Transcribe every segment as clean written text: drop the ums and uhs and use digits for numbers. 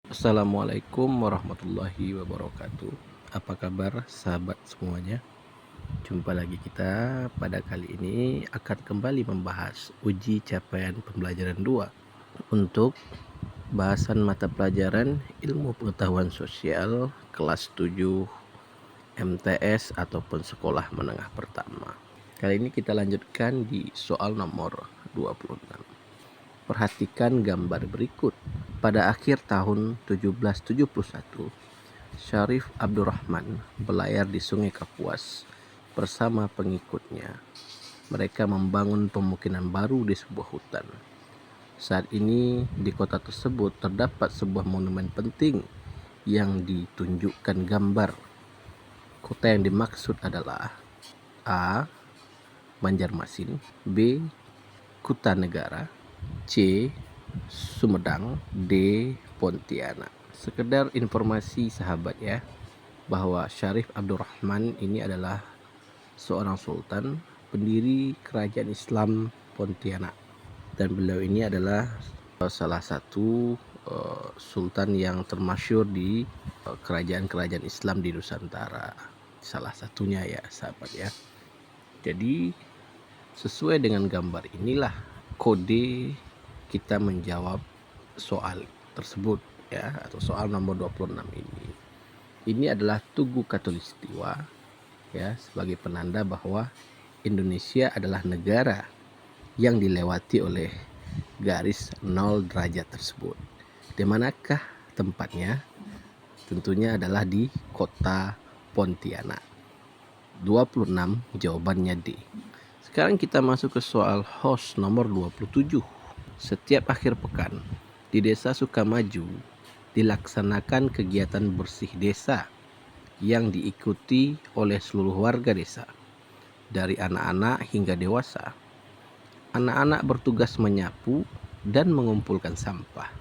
Assalamualaikum warahmatullahi wabarakatuh. Apa kabar sahabat semuanya? Jumpa lagi kita pada kali ini akan kembali membahas uji capaian pembelajaran 2 untuk bahasan mata pelajaran ilmu pengetahuan sosial kelas 7 MTS ataupun sekolah menengah pertama. Kali ini kita lanjutkan di soal nomor 26. Perhatikan gambar berikut. Pada akhir tahun 1771, Syarif Abdurrahman berlayar di Sungai Kapuas bersama pengikutnya. Mereka membangun pemukiman baru di sebuah hutan. Saat ini di kota tersebut terdapat sebuah monumen penting yang ditunjukkan gambar. Kota yang dimaksud adalah A. Banjarmasin, B. Kutanegara, C. Sumedang, D. Pontianak. Sekedar informasi sahabat ya, bahwa Syarif Abdurrahman ini adalah seorang sultan pendiri kerajaan Islam Pontianak, dan beliau ini adalah salah satu sultan yang termasyhur di kerajaan-kerajaan Islam di Nusantara, salah satunya ya sahabat ya. Jadi sesuai dengan gambar inilah kode kita menjawab soal tersebut ya, atau soal nomor 26 ini. Ini adalah Tugu Katulistiwa ya, sebagai penanda bahwa Indonesia adalah negara yang dilewati oleh garis 0 derajat tersebut. Di manakah tempatnya? Tentunya adalah di kota Pontianak. 26 jawabannya D. Sekarang kita masuk ke soal host nomor 27. Setiap akhir pekan di Desa Sukamaju dilaksanakan kegiatan bersih desa yang diikuti oleh seluruh warga desa, dari anak-anak hingga dewasa. Anak-anak bertugas menyapu dan mengumpulkan sampah.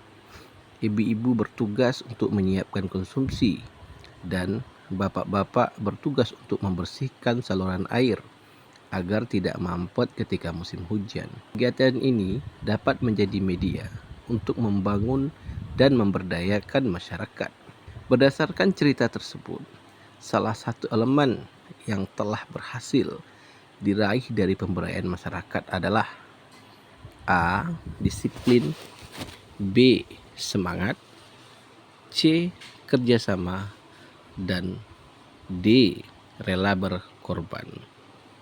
Ibu-ibu bertugas untuk menyiapkan konsumsi, dan bapak-bapak bertugas untuk membersihkan saluran air agar tidak mampet ketika musim hujan. Kegiatan ini dapat menjadi media untuk membangun dan memberdayakan masyarakat. Berdasarkan cerita tersebut, salah satu elemen yang telah berhasil diraih dari pemberdayaan masyarakat adalah A. Disiplin, B. Semangat, C. Kerjasama, dan D. Rela berkorban.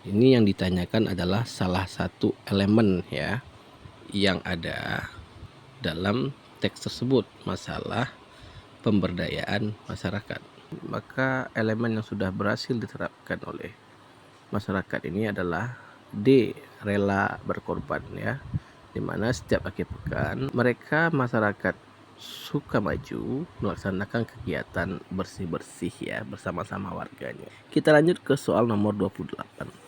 Ini yang ditanyakan adalah salah satu elemen ya yang ada dalam teks tersebut, masalah pemberdayaan masyarakat. Maka elemen yang sudah berhasil diterapkan oleh masyarakat ini adalah D. Rela berkorban ya, dimana setiap akhir pekan mereka masyarakat Sukamaju melaksanakan kegiatan bersih-bersih ya bersama-sama warganya. Kita lanjut ke soal nomor 28.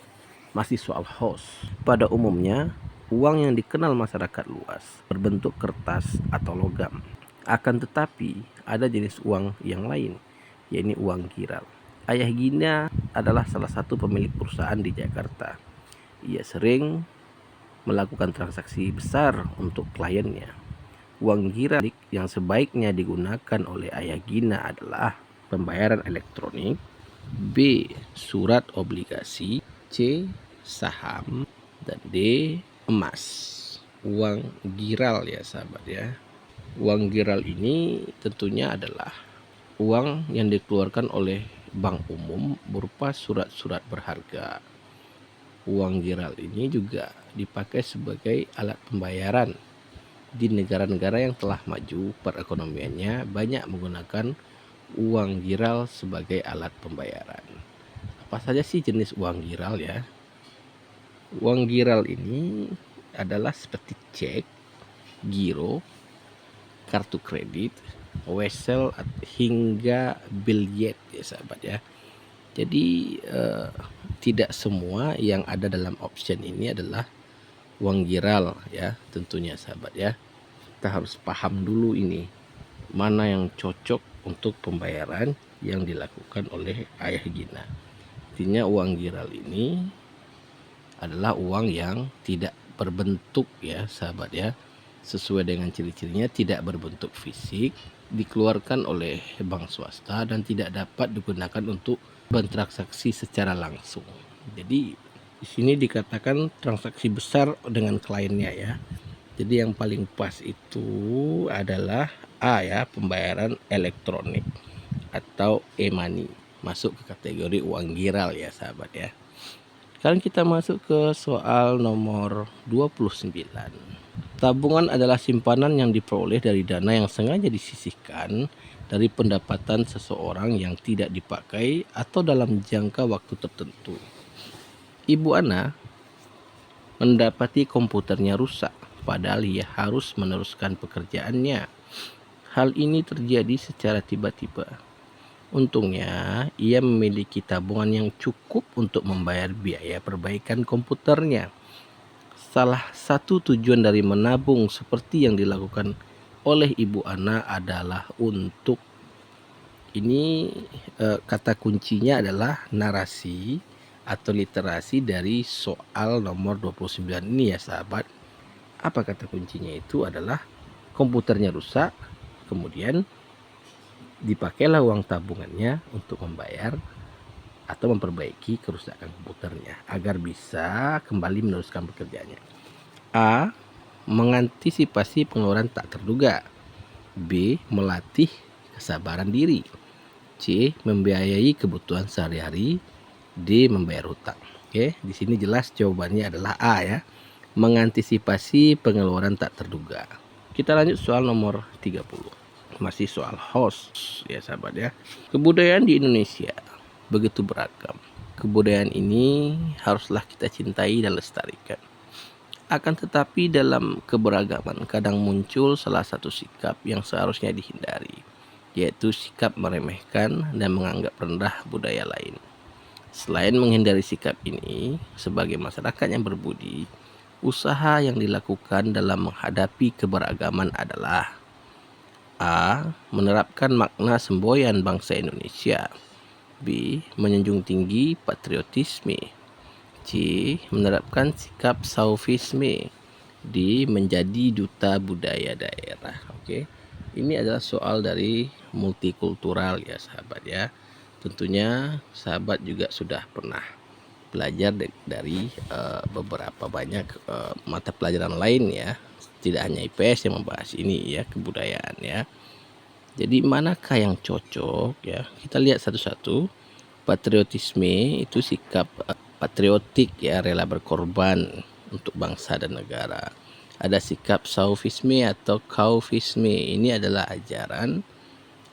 Masih soal host. Pada umumnya, uang yang dikenal masyarakat luas berbentuk kertas atau logam. Akan tetapi, ada jenis uang yang lain, yaitu uang giral. Ayah Gina adalah salah satu pemilik perusahaan di Jakarta. Ia sering melakukan transaksi besar untuk kliennya. Uang giral yang sebaiknya digunakan oleh Ayah Gina adalah pembayaran elektronik, B. Surat obligasi, C. Saham, dan D. Emas. Uang giral ya sahabat ya. Uang giral ini tentunya adalah uang yang dikeluarkan oleh bank umum berupa surat-surat berharga. Uang giral ini juga dipakai sebagai alat pembayaran di negara-negara yang telah maju perekonomiannya, banyak menggunakan uang giral sebagai alat pembayaran. Apa saja sih jenis uang giral ya? Uang giral ini adalah seperti cek, giro, kartu kredit, wesel, hingga biljet ya sahabat ya. Jadi tidak semua yang ada dalam option ini adalah uang giral ya, tentunya sahabat ya. Kita harus paham dulu ini mana yang cocok untuk pembayaran yang dilakukan oleh Ayah Gina. Artinya uang giral ini adalah uang yang tidak berbentuk ya sahabat ya, sesuai dengan ciri-cirinya tidak berbentuk fisik, dikeluarkan oleh bank swasta dan tidak dapat digunakan untuk bertransaksi secara langsung. Jadi di sini dikatakan transaksi besar dengan kliennya ya. Jadi yang paling pas itu adalah A ya, pembayaran elektronik atau e-money, masuk ke kategori uang giral ya sahabat ya. Sekarang kita masuk ke soal nomor 29. Tabungan adalah simpanan yang diperoleh dari dana yang sengaja disisihkan dari pendapatan seseorang yang tidak dipakai atau dalam jangka waktu tertentu. Ibu Ana mendapati komputernya rusak, padahal ia harus meneruskan pekerjaannya. Hal ini terjadi secara tiba-tiba. Untungnya, ia memiliki tabungan yang cukup untuk membayar biaya perbaikan komputernya. Salah satu tujuan dari menabung seperti yang dilakukan oleh Ibu Ana adalah untuk ini kata kuncinya adalah narasi atau literasi dari soal nomor 29 ini ya sahabat. Apa kata kuncinya? Itu adalah komputernya rusak, kemudian dipakailah uang tabungannya untuk membayar atau memperbaiki kerusakan komputernya agar bisa kembali meneruskan pekerjaannya. A. Mengantisipasi pengeluaran tak terduga. B. Melatih kesabaran diri. C. Membiayai kebutuhan sehari-hari. D. Membayar hutang. Oke, di sini jelas jawabannya adalah A ya. Mengantisipasi pengeluaran tak terduga. Kita lanjut soal nomor 30. Masih soal host ya sahabat ya. Kebudayaan di Indonesia begitu beragam. Kebudayaan ini haruslah kita cintai dan lestarikan. Akan tetapi dalam keberagaman kadang muncul salah satu sikap yang seharusnya dihindari, yaitu sikap meremehkan dan menganggap rendah budaya lain. Selain menghindari sikap ini, sebagai masyarakat yang berbudi, usaha yang dilakukan dalam menghadapi keberagaman adalah A. Menerapkan makna semboyan bangsa Indonesia. B. Menjunjung tinggi patriotisme. C. Menerapkan sikap saufisme. D. Menjadi duta budaya daerah. Oke. Ini adalah soal dari multikultural ya sahabat ya. Tentunya sahabat juga sudah pernah belajar dari beberapa banyak mata pelajaran lain ya. Tidak hanya IPS yang membahas ini ya, kebudayaan ya. Jadi manakah yang cocok ya? Kita lihat satu-satu. Patriotisme itu sikap patriotik ya, rela berkorban untuk bangsa dan negara. Ada sikap saufisme atau kaufisme. Ini adalah ajaran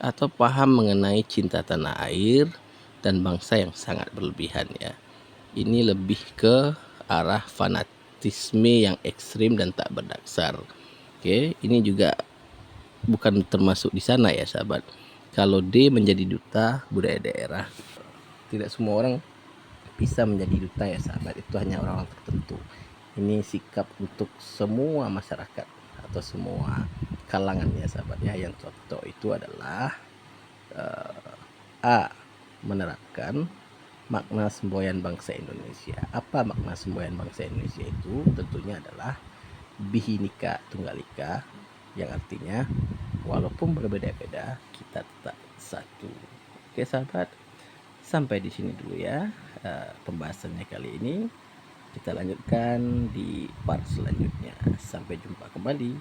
atau paham mengenai cinta tanah air dan bangsa yang sangat berlebihan ya. Ini lebih ke arah fanatisme yang ekstrim dan tak berdasar. Oke, ini juga bukan termasuk di sana ya sahabat. Kalau D menjadi duta budaya daerah, tidak semua orang bisa menjadi duta ya sahabat. Itu hanya orang-orang tertentu. Ini sikap untuk semua masyarakat atau semua kalangan ya sahabat ya. Yang cocok itu adalah A. Menerapkan makna semboyan bangsa Indonesia. Apa makna semboyan bangsa Indonesia itu? Tentunya adalah Bhinneka Tunggal Ika, yang artinya walaupun berbeda-beda kita tetap satu. Oke sahabat, sampai di sini dulu ya pembahasannya kali ini. Kita lanjutkan di part selanjutnya. Sampai jumpa kembali.